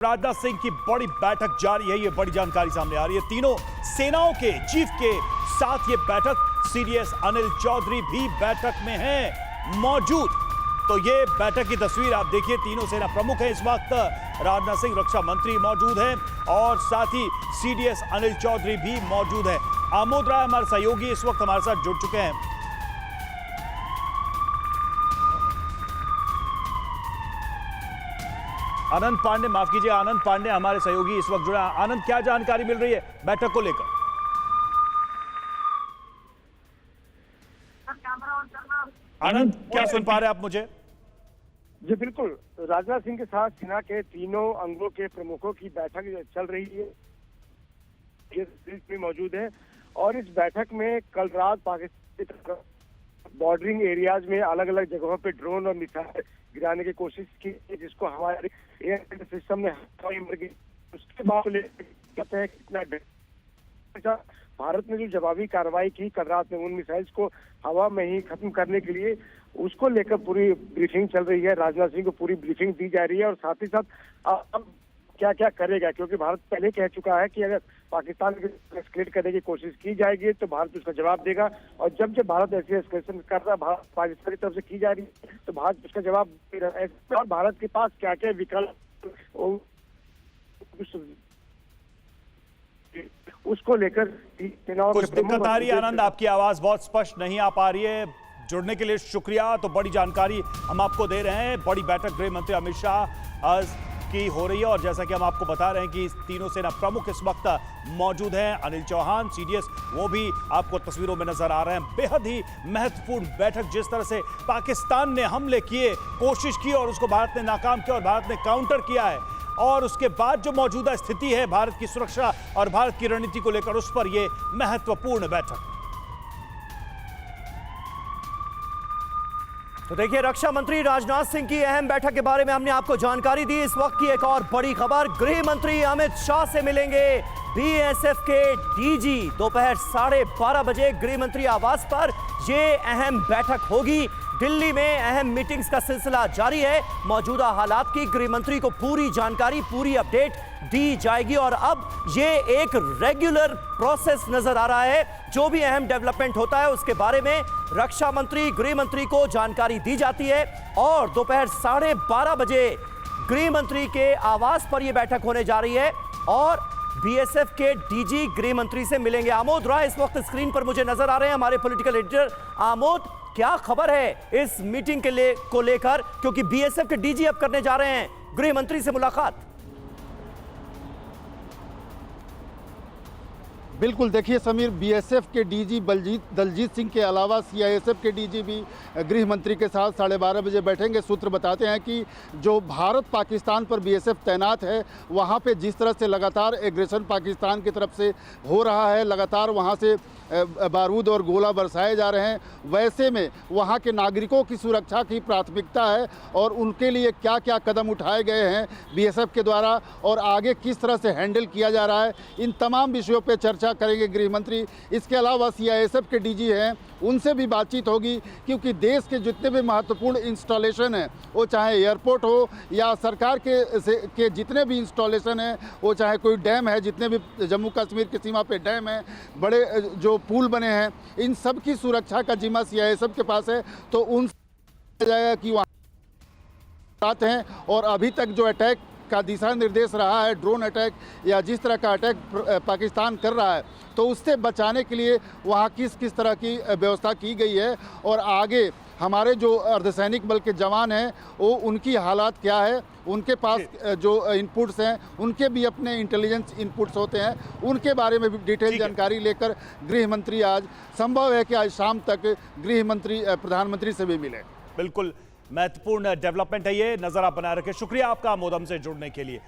राजनाथ सिंह की बड़ी बैठक जारी है। ये बड़ी जानकारी सामने आ रही है। तीनों सेनाओं के चीफ के साथ ये बैठक, सीडीएस अनिल चौधरी भी बैठक में हैं मौजूद। तो ये बैठक की तस्वीर आप देखिए, तीनों सेना प्रमुख हैं इस वक्त। राजनाथ सिंह रक्षा मंत्री मौजूद हैं और साथ ही सीडीएस अनिल चौधरी भी मौजूद हैं। आमोद राय हमारे सहयोगी इस वक्त हमारे साथ जुड़ चुके हैं। आनंद पांडे, माफ कीजिए, आनंद पांडे हमारे सहयोगी इस वक्त जुड़ा। आनंद, क्या जानकारी मिल रही है बैठक को लेकर? आनंद, क्या सुन पा रहे हैं आप मुझे? जी बिल्कुल, राजनाथ सिंह के साथ सेना के तीनों अंगों के प्रमुखों की बैठक चल रही है, ये मौजूद है। और इस बैठक में कल रात पाकिस्तान बॉर्डरिंग एरियाज में अलग अलग जगहों पे ड्रोन और मिसाइल गिराने की कोशिश की, जिसको हमारे एयर सिस्टम ने उसके बाद कहते हैं कितना भारत ने जो जवाबी कार्रवाई की कल रात में उन मिसाइल्स को हवा में ही खत्म करने के लिए, उसको लेकर पूरी ब्रीफिंग चल रही है। राजनाथ सिंह को पूरी ब्रीफिंग दी जा रही है और साथ ही साथ अब क्या क्या करेगा, क्योंकि भारत पहले कह चुका है कि अगर पाकिस्तान की एस्केलेट करने की कोशिश की जाएगी तो भारत उसका जवाब देगा। और जब जब भारत ऐसी एस्केलेशन कर रहा है, पाकिस्तान की तरफ से की जा रही है, तो भारत उसका जवाब दे रहा है। और भारत के पास क्या क्या विकल्प उसको लेकर कुछ दिक्कत आ रही है। आनंद, आपकी आवाज बहुत स्पष्ट नहीं आ पा रही है। जुड़ने के लिए शुक्रिया। तो बड़ी जानकारी हम आपको दे रहे हैं। बड़ी बैठक गृह मंत्री अमित शाह की हो रही है और जैसा कि हम आपको बता रहे हैं कि तीनों सेना प्रमुख इस वक्त मौजूद हैं। अनिल चौहान सीडीएस, वो भी आपको तस्वीरों में नजर आ रहे हैं। बेहद ही महत्वपूर्ण बैठक, जिस तरह से पाकिस्तान ने हमले किए, कोशिश की और उसको भारत ने नाकाम किया और भारत ने काउंटर किया है, और उसके बाद जो मौजूदा स्थिति है भारत की सुरक्षा और भारत की रणनीति को लेकर, उस पर यह महत्वपूर्ण बैठक। तो देखिए, रक्षा मंत्री राजनाथ सिंह की अहम बैठक के बारे में हमने आपको जानकारी दी। इस वक्त की एक और बड़ी खबर, गृह मंत्री अमित शाह से मिलेंगे बीएसएफ के डीजी। दोपहर 12:30 बजे गृह मंत्री आवास पर यह अहम बैठक होगी। दिल्ली में अहम मीटिंग्स का सिलसिला जारी है। मौजूदा हालात की गृह मंत्री को पूरी जानकारी, पूरी अपडेट दी जाएगी और अब ये एक रेगुलर प्रोसेस नजर आ रहा है। जो भी अहम डेवलपमेंट होता है उसके बारे में रक्षा मंत्री, गृह मंत्री को जानकारी दी जाती है और दोपहर 12:30 बजे गृह मंत्री के आवास पर यह बैठक होने जा रही है और बीएसएफ के डीजी गृह मंत्री से मिलेंगे। आमोद राय इस वक्त स्क्रीन पर मुझे नजर आ रहे हैं, हमारे पॉलिटिकल एडिटर। आमोद, क्या खबर है इस मीटिंग को लेकर, क्योंकि बीएसएफ के डीजी अब करने जा रहे हैं गृह मंत्री से मुलाकात? बिल्कुल, देखिए समीर, बीएसएफ के डीजी दलजीत सिंह के अलावा सीआईएसएफ के डीजी भी गृह मंत्री के साथ 12:30 बजे बैठेंगे। सूत्र बताते हैं कि जो भारत पाकिस्तान पर बीएसएफ तैनात है, वहाँ पे जिस तरह से लगातार एग्रेशन पाकिस्तान की तरफ से हो रहा है, लगातार वहाँ से बारूद और गोला बरसाए जा रहे हैं, वैसे में वहाँ के नागरिकों की सुरक्षा की प्राथमिकता है और उनके लिए क्या क्या कदम उठाए गए हैं बीएसएफ के द्वारा और आगे किस तरह से हैंडल किया जा रहा है, इन तमाम विषयों पर चर्चा करेंगे गृह मंत्री। इसके अलावा सीआईएसएफ के डीजी हैं, उनसे भी बातचीत होगी, क्योंकि देश के जितने भी महत्वपूर्ण इंस्टॉलेशन हैं, वो चाहे एयरपोर्ट हो या सरकार के जितने भी इंस्टॉलेशन हैं, वो चाहे कोई डैम है, जितने भी जम्मू कश्मीर की सीमा पे डैम है, बड़े जो पुल बने हैं, इन सब की सुरक्षा का जिम्मा सीआईएसएफ के पास है। तो उनसे जाएगा कि वहाँ हैं और अभी तक जो अटैक का दिशा निर्देश रहा है, ड्रोन अटैक या जिस तरह का अटैक पाकिस्तान कर रहा है, तो उससे बचाने के लिए वहाँ किस किस तरह की व्यवस्था की गई है और आगे हमारे जो अर्धसैनिक बल के जवान हैं, वो उनकी हालात क्या है, उनके पास जो इनपुट्स हैं, उनके भी अपने इंटेलिजेंस इनपुट्स होते हैं, उनके बारे में भी डिटेल जानकारी लेकर गृह मंत्री आज, संभव है कि आज शाम तक गृह मंत्री प्रधानमंत्री से भी मिले। बिल्कुल महत्वपूर्ण डेवलपमेंट है ये, नजर आप बनाए रखें। शुक्रिया आपका आमोद, हमसे जुड़ने के लिए।